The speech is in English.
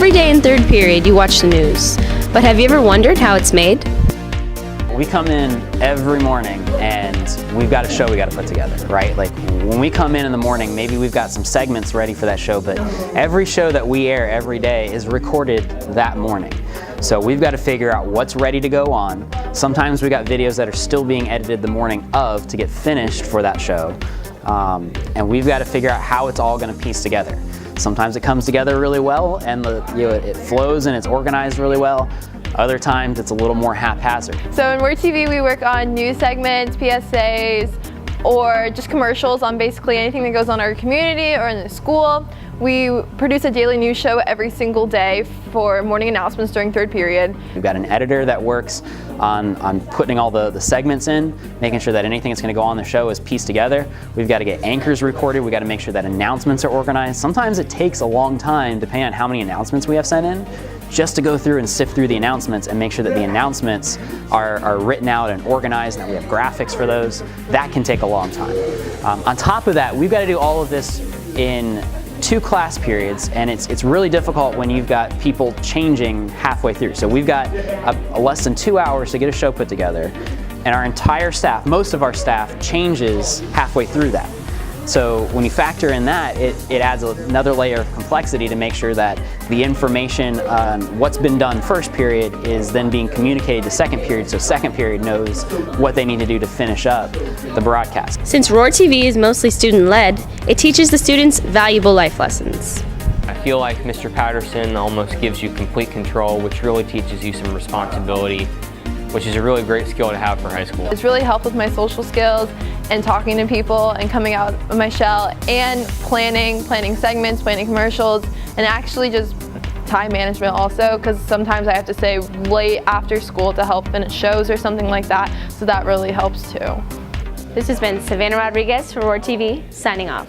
Every day in third period, you watch the news. But have you ever wondered how it's made? We come in every morning and we've got a show we got to put together, right? Like when we come in the morning, maybe we've got some segments ready for that show, but every show that we air every day is recorded that morning. So we've got to figure out what's ready to go on. Sometimes we got videos that are still being edited the morning of to get finished for that show. And we've got to figure out how it's all going to piece together. Sometimes it comes together really well and it flows and it's organized really well. Other times it's a little more haphazard. So in WROR-TV we work on news segments, PSAs, or just commercials on basically anything that goes on in our community or in the school. We produce a daily news show every single day for morning announcements during third period. We've got an editor that works on putting all the segments in, making sure that anything that's going to go on the show is pieced together. We've got to get anchors recorded. We've got to make sure that announcements are organized. Sometimes it takes a long time, depending on how many announcements we have sent in, just to go through and sift through the announcements and make sure that the announcements are written out and organized and that we have graphics for those. That can take a long time. On top of that, we've got to do all of this in 2 class periods, and it's really difficult when you've got people changing halfway through. So we've got less than 2 hours to get a show put together, and our entire staff, most of our staff, changes halfway through that. So when you factor in that, it adds another layer of complexity to make sure that the information on what's been done first period is then being communicated to second period, so second period knows what they need to do to finish up the broadcast. Since WROR-TV is mostly student-led, it teaches the students valuable life lessons. I feel like Mr. Patterson almost gives you complete control, which really teaches you some responsibility, which is a really great skill to have for high school. It's really helped with my social skills and talking to people and coming out of my shell and planning segments, planning commercials, and actually just time management also, because sometimes I have to stay late after school to help finish shows or something like that, so that really helps too. This has been Savannah Rodriguez for WROR-TV, signing off.